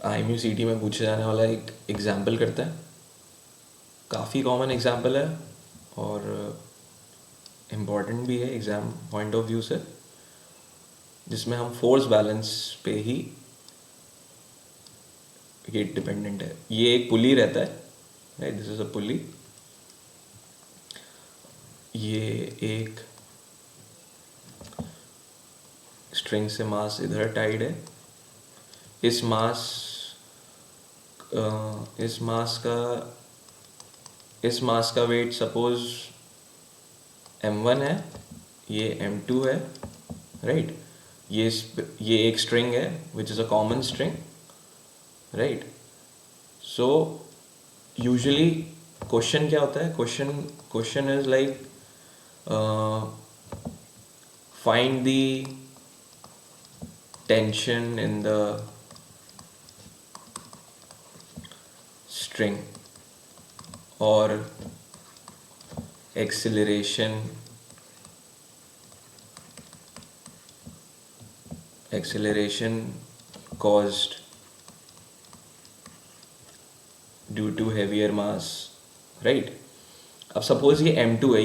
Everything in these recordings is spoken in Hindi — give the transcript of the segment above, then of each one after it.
IMUCT में पूछे जाने वाला एक एग्जाम्पल करते हैं। काफ़ी कॉमन एग्जाम्पल है और इम्पॉर्टेंट भी है एग्ज़ाम पॉइंट ऑफ व्यू से, जिसमें हम फोर्स बैलेंस पे ही ये डिपेंडेंट है। ये एक पुली रहता है, राइट, दिस इज अ पुली। ये एक स्ट्रिंग से मास इधर टाइड है। इस मास इस मास का वेट सपोज m1 है, ये m2 है, राइट। ये एक स्ट्रिंग है which is a common string, right. So usually question क्या होता है? Question is like find the tension in the string or acceleration caused due to heavier mass, right? अब सपोज ये m2 है,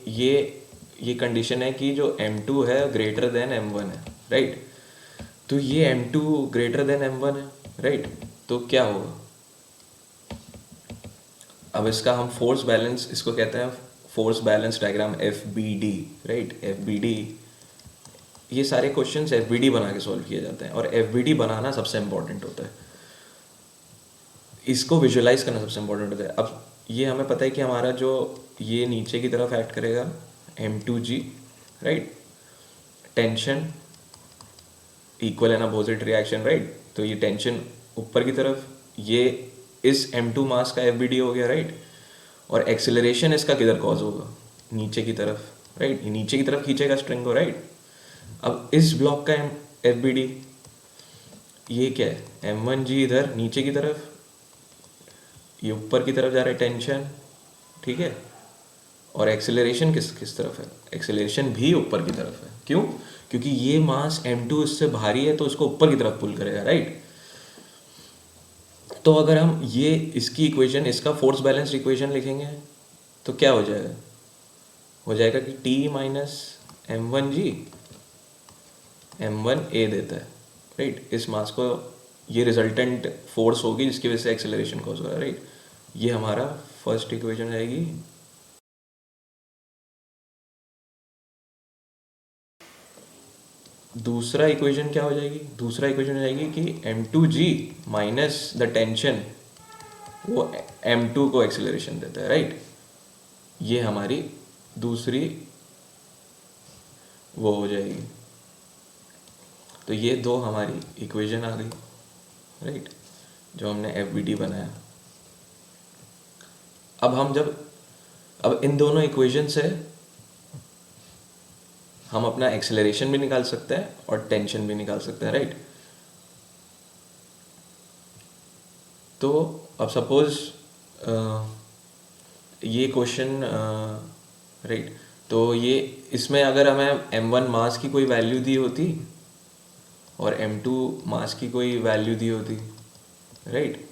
ये कंडीशन है कि जो m2 है ग्रेटर देन m1 है, राइट। तो ये m2 ग्रेटर देन m1 है, राइट। तो क्या होगा? अब इसका हम फोर्स बैलेंस, इसको कहते हैं force balance diagram, FBD, right. FBD, ये सारे क्वेश्चंस FBD बना के सॉल्व किए जाते हैं और FBD बनाना सबसे इम्पोर्टेंट होता है, इसको विजुअलाइज करना सबसे इम्पोर्टेंट होता है। अब ये हमें पता है कि हमारा जो ये नीचे की तरफ एक्ट करेगा M2G, right, tension equal and opposite reaction, right. तो ये टेंशन ऊपर की तरफ, ये इस M2 मास का FBD हो गया, राइट। और एक्सेलरेशन इसका किधर कॉज होगा? नीचे की तरफ, राइट। ये नीचे की तरफ खींचेगा स्ट्रिंग को, राइट। अब इस ब्लॉक का FBD ये क्या है? M1G इधर नीचे की तरफ, ये ऊपर की तरफ जा रहा है टेंशन, ठीक है। और एक्सेलरेशन किस तरफ है? एक्सेलरेशन भी ऊपर की तरफ है। क्यों? क्योंकि ये मास M2 इससे भारी है तो इसको ऊपर की तरफ पुल करेगा, राइट। तो अगर हम ये इसकी इक्वेशन, इसका फोर्स बैलेंस इक्वेशन लिखेंगे तो क्या हो जाएगा? हो जाएगा कि T माइनस M1G M1A देता है, राइट। इस मास को, ये रिजल्टेंट फोर्स होगी जिसकी वजह से एक्सेलरेशन कॉज हो रहा है, राइट। ये हमारा फर्स्ट इक्वेशन रहेगी। दूसरा इक्वेशन क्या हो जाएगी? दूसरा इक्वेशन हो जाएगी कि M2G माइनस द टेंशन, वो M2 को एक्सेलरेशन देता है, राइट। ये हमारी दूसरी वो हो जाएगी। तो ये दो हमारी इक्वेशन आ गई, राइट, जो हमने FBD बनाया। अब इन दोनों इक्वेशन से हम अपना एक्सेलरेशन भी निकाल सकते हैं और टेंशन भी निकाल सकते हैं, राइट। तो अब सपोज ये क्वेश्चन, राइट, तो ये इसमें अगर हमें M1 मास की कोई वैल्यू दी होती और M2 मास की कोई वैल्यू दी होती, right,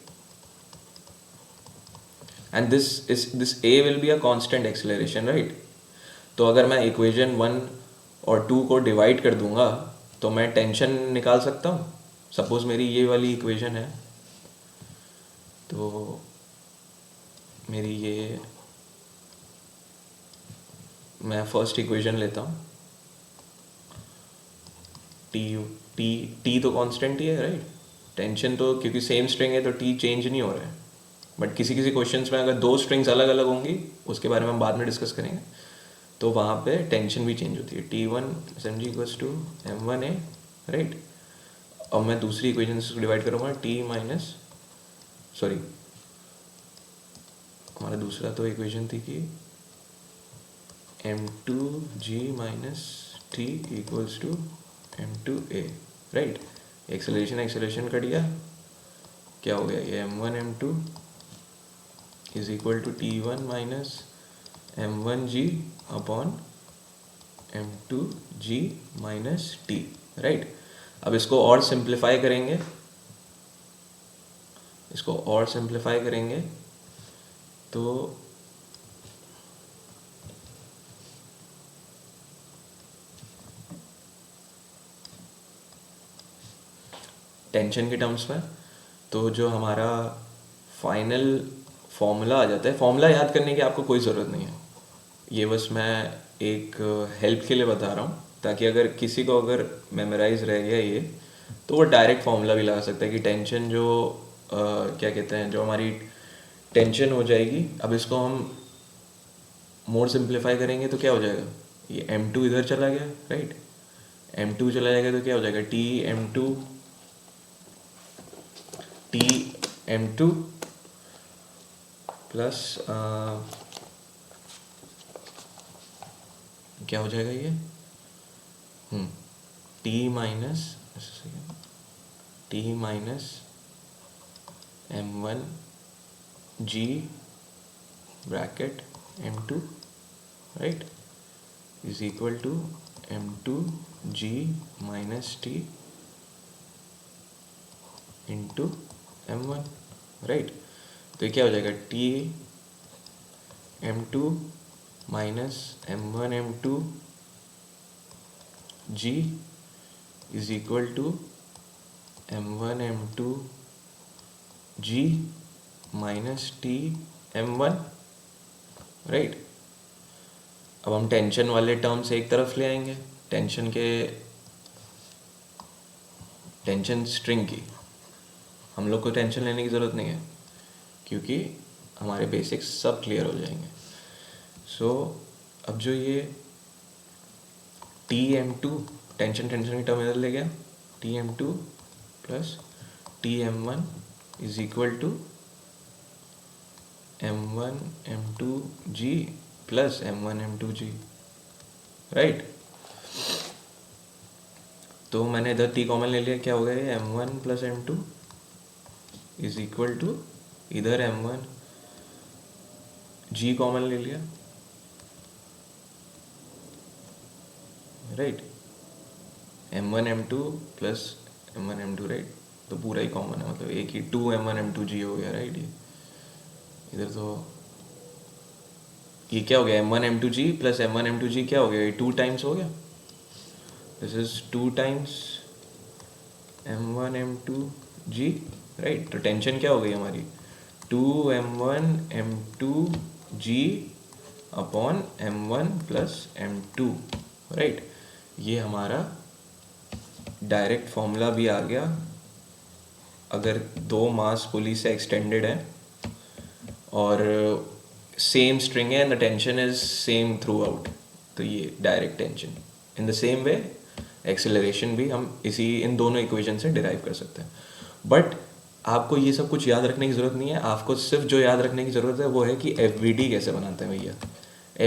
and this A will be a constant acceleration, right. तो अगर मैं इक्वेशन 1 और 2 को डिवाइड कर दूंगा तो मैं टेंशन निकाल सकता हूँ। सपोज मेरी ये वाली इक्वेशन है, तो मेरी ये, मैं फर्स्ट इक्वेशन लेता हूँ, टी तो कांस्टेंट ही है, राइट। टेंशन तो क्योंकि सेम स्ट्रिंग है तो टी चेंज नहीं हो रहा है, बट किसी किसी क्वेश्चंस में अगर दो स्ट्रिंग्स अलग अलग होंगी, उसके बारे में हम बाद में डिस्कस करेंगे, तो वहाँ पे टेंशन भी चेंज होती है। T1 SMG equals to M1A, right. अब मैं दूसरी इक्वेशन से डिवाइड करूँगा, हमारा दूसरा तो इक्वेशन थी कि M2G minus T equals to M2A, right. Acceleration cut गया, क्या हो गया? ये M1 M2 is equal to T1 minus M1G upon M2G minus T, right. अब इसको और सिंप्लीफाई करेंगे इसको और सिंप्लीफाई करेंगे तो टेंशन के टर्म्स में, तो जो हमारा फाइनल फॉर्मूला आ जाता है, फॉर्मूला याद करने की आपको कोई ज़रूरत नहीं है, ये बस मैं एक हेल्प के लिए बता रहा हूँ, ताकि अगर किसी को अगर मेमोराइज रह गया ये, तो वो डायरेक्ट फॉर्मूला भी लगा सकता है कि टेंशन जो क्या कहते हैं, जो हमारी टेंशन हो जाएगी, अब इसको हम मोर सिंप्लीफाई करेंगे तो क्या हो जाएगा, ये M2 इधर चला गया, राइट, M2 चला जाएगा तो क्या हो जाएगा, T M2 प्लस क्या हो जाएगा ये, T minus M1G bracket M2, right, is equal to M2G minus T into M1, right. तो ये क्या हो जाएगा, T M2 minus M1M2G is equal to M1M2G minus TM1, right. अब हम टेंशन वाले टर्म्स एक तरफ ले आएंगे, टेंशन स्ट्रिंग की हम लोग को टेंशन लेने की ज़रूरत नहीं है, क्योंकि हमारे बेसिक्स सब क्लियर हो जाएंगे। सो अब जो ये TM2 टेंशन की टर्म इधर ले गया, TM2 plus TM1 is equal to M1M2G plus M1M2G, right. तो मैंने इधर T कॉमन ले लिया, क्या हो गया ये M1 plus M2 is equal to इधर M1G कॉमन ले लिया, right, M1M2 plus M1M2, right, तो पूरा ही कॉमन है, मतलब एक ही 2M1M2G हो गया, राइट। ये इधर तो ये क्या हो गया, M1M2G प्लस M1M2G क्या हो गया, ये 2 टाइम्स हो गया, this is 2 times M1M2G, right. तो टेंशन क्या हो गई हमारी, 2M1M2G upon M1 plus M2, right. ये हमारा डायरेक्ट फॉर्मूला भी आ गया, अगर दो मास पुली से एक्सटेंडेड है और सेम स्ट्रिंग है and the tension is same through out, तो ये direct tension. In the same way acceleration भी हम इन दोनों इक्वेशन से डिराइव कर सकते हैं। बट आपको ये सब कुछ याद रखने की ज़रूरत नहीं है, आपको सिर्फ जो याद रखने की ज़रूरत है वो है कि FVD कैसे बनाते हैं भैया।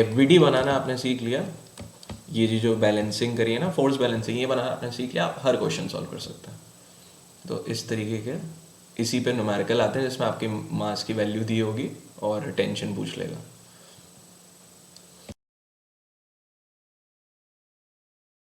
FVD बनाना आपने सीख लिया, ये जो बैलेंसिंग करी है ना, फोर्स बैलेंसिंग, ये बनाना आपने सीख लिया, आप हर क्वेश्चन सॉल्व कर सकते हैं। तो इस तरीके के इसी पे न्यूमेरिकल आते हैं जिसमें आपकी मास की वैल्यू दी होगी और टेंशन पूछ लेगा।